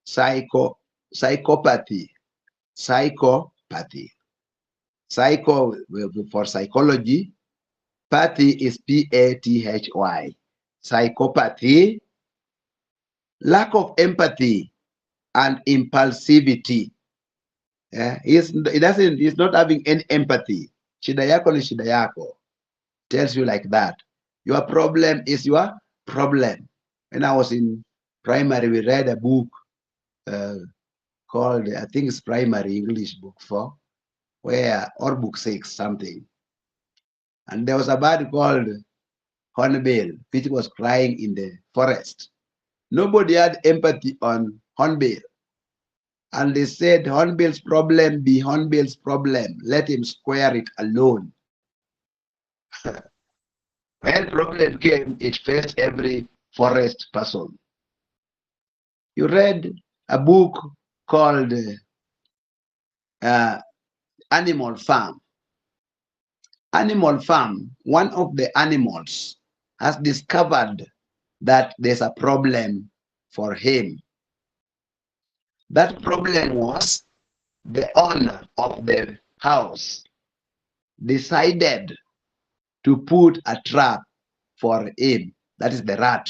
psychopathy. Psychopathy. Psycho for psychology. Pathy is Pathy. Psychopathy, lack of empathy and impulsivity. He's not having any empathy. Shida yako ni shida yako. Tells you like that. Your problem is your problem. When I was in primary, we read a book called, I think it's primary English book 4, or book 6, something. And there was a bird called Hornbill, which was crying in the forest. Nobody had empathy on Hornbill. And they said, Hornbill's problem be Hornbill's problem. Let him square it alone. When problem came, it faced every forest person. You read a book called Animal Farm. Animal Farm, one of the animals has discovered that there's a problem for him. That problem was the owner of the house decided to put a trap for him. That is the rat.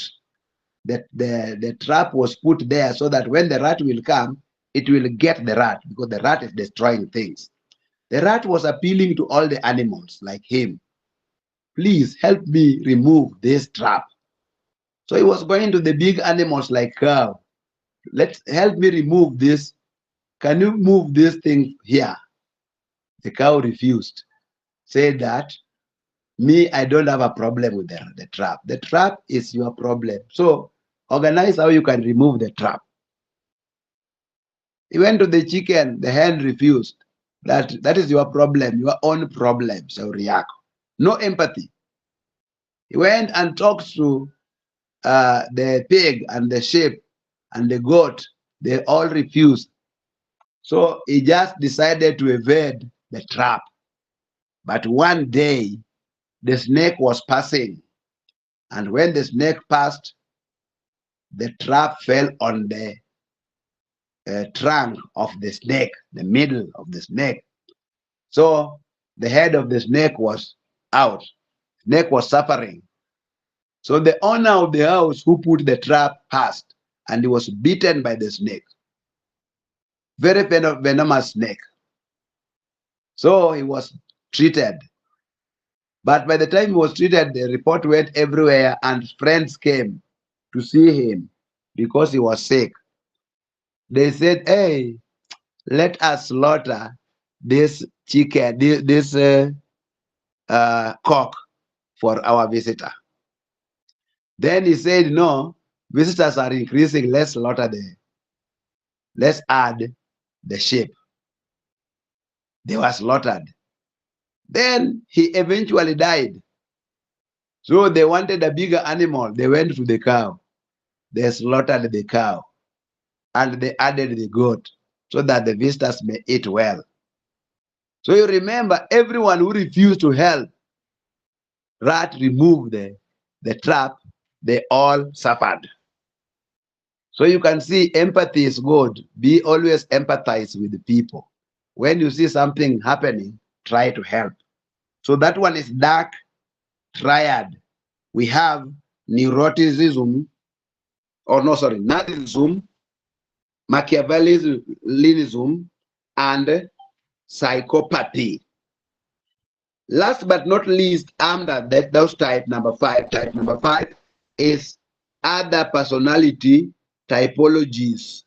The trap was put there so that when the rat will come, it will get the rat because the rat is destroying things. The rat was appealing to all the animals like him. Please help me remove this trap. So he was going to the big animals like cow. Let's help me remove this. Can you move this thing here? The cow refused. Said that, me, I don't have a problem with the trap. The trap is your problem. So organize how you can remove the trap. He went to the chicken. The hen refused. That is your problem, your own problem. Shauri no empathy. He went and talked to the pig and the sheep and the goat. They all refused. So he just decided to evade the trap. But one day, the snake was passing. And when the snake passed, the trap fell on the trunk of the snake, the middle of the snake. So the head of the snake was out. Snake was suffering. So the owner of the house who put the trap passed, and he was bitten by the snake. Very venomous snake. So he was treated. But by the time he was treated, the report went everywhere, and friends came to see him because he was sick. They said, hey, let us slaughter this chicken, this cock for our visitor. Then he said, no, visitors are increasing. Let's add the sheep. They were slaughtered. Then he eventually died. So they wanted a bigger animal. They went to the cow. They slaughtered the cow. And they added the goat so that the visitors may eat well. So you remember, everyone who refused to help rat remove the trap, they all suffered. So you can see empathy is good. Be always empathize with the people. When you see something happening, try to help. So that one is dark triad. We have neuroticism, narcissism, Machiavellianism, and psychopathy. Last but not least, under those type number 5 is other personality typologies,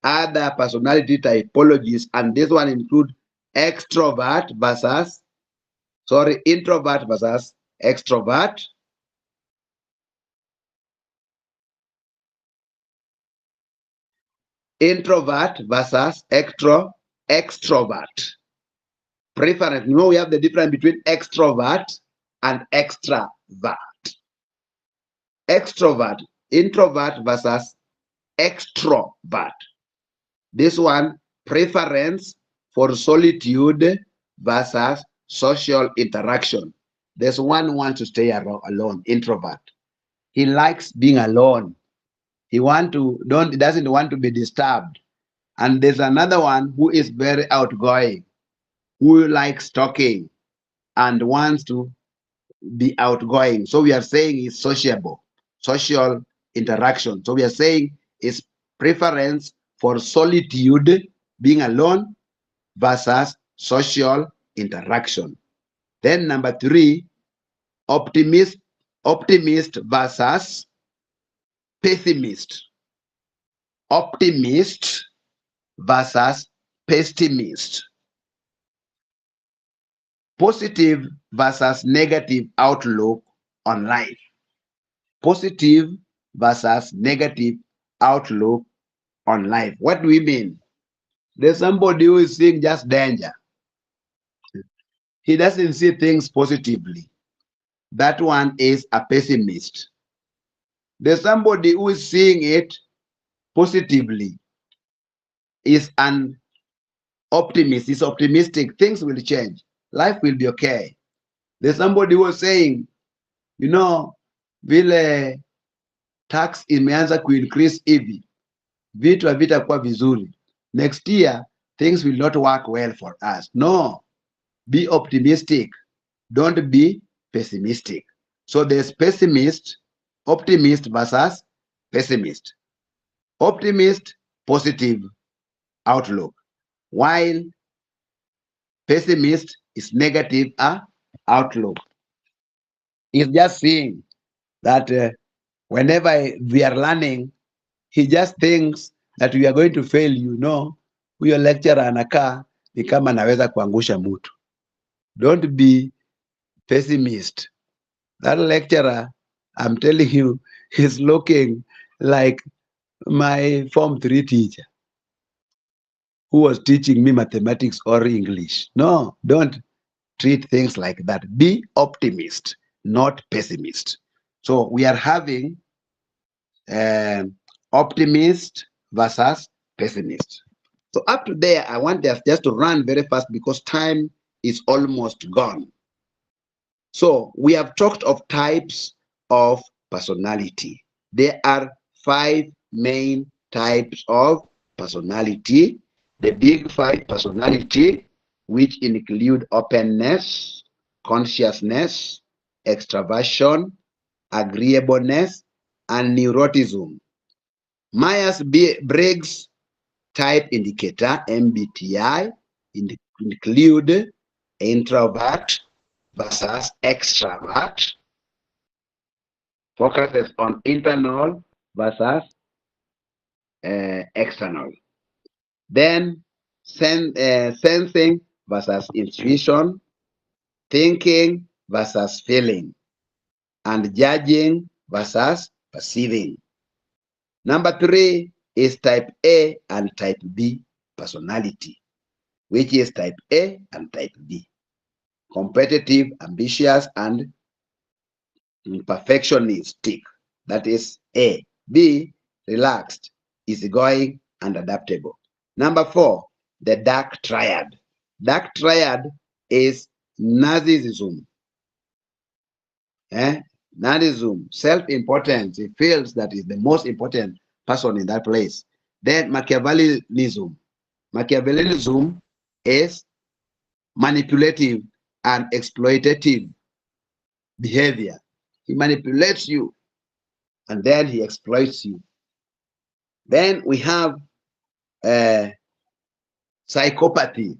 other personality typologies, and this one include introvert versus extrovert, introvert versus extrovert. Preference. You know, we have the difference between extrovert and extravert. Extrovert, introvert versus extrovert. This one, preference for solitude versus social interaction. There's one who wants to stay alone, introvert. He likes being alone. He doesn't want to be disturbed. And there's another one who is very outgoing, who likes talking and wants to be outgoing. So we are saying is sociable, social interaction. So we are saying is preference for solitude, being alone, versus social interaction. Then number 3, optimist versus pessimist. Optimist versus pessimist. Positive versus negative outlook on life. Positive versus negative outlook on life. What do we mean? There's somebody who is seeing just danger. He doesn't see things positively. That one is a pessimist. There's somebody who is seeing it positively, is an optimist, is optimistic. Things will change. Life will be okay. There's somebody who is saying, you know, vile tax imeanza kuincrease hivi, vitu havitakuwa vizuri. Next year, things will not work well for us. No, be optimistic. Don't be pessimistic. So there's pessimist, optimist versus pessimist. Optimist, positive outlook, while pessimist is negative outlook. He's just seeing that whenever we are learning, he just thinks that we are going to fail. You know, huyo lecturer anakaa ni kama anaweza kuangusha mtu. Don't be pessimist. That lecturer, I'm telling you, is looking like my Form 3 teacher who was teaching me mathematics or English. No, don't treat things like that. Be optimist, not pessimist. So we are having optimist versus pessimist. So up to there, I want us just to run very fast because time is almost gone. So we have talked of types of personality. There are 5 main types of personality. The big 5 personality, which include openness, consciousness, extraversion, agreeableness, and neuroticism. Myers-Briggs type indicator, MBTI, include introvert versus extrovert, focuses on internal versus external. Then sensing versus intuition, thinking versus feeling, and judging versus perceiving. Number 3 is type A and type B personality, which is type A and type B. Competitive, ambitious, and perfectionistic. That is A. B, relaxed, easygoing, and adaptable. Number 4, the dark triad. Dark triad is narcissism. Narcissism, self-importance. He feels that is the most important person in that place. Then Machiavellianism. Machiavellianism is manipulative and exploitative behavior. He manipulates you and then he exploits you. Then we have psychopathy,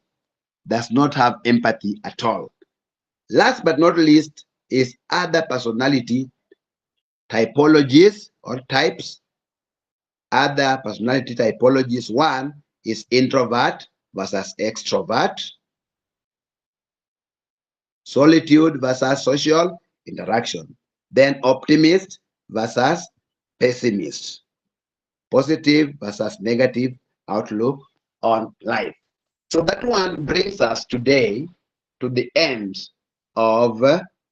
does not have empathy at all. Last but not least is other personality typologies or types, other personality typologies. One is introvert versus extrovert, solitude versus social interaction, then optimist versus pessimist, positive versus negative outlook on life. So that one brings us today to the end of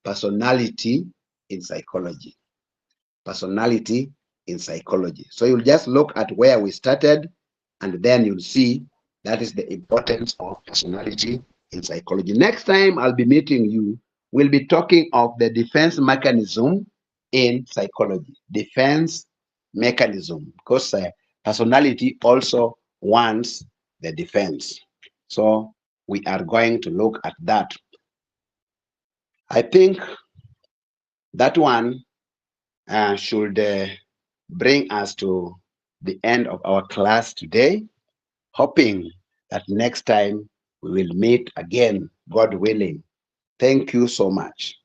personality in psychology. Personality in psychology. So you'll just look at where we started, and then you'll see that is the importance of personality in psychology. Next time I'll be meeting you, we'll be talking of the defense mechanism in psychology. Defense mechanism, because personality also wants the defense. So we are going to look at that. I think that one should bring us to the end of our class today, hoping that next time we will meet again, God willing. Thank you so much.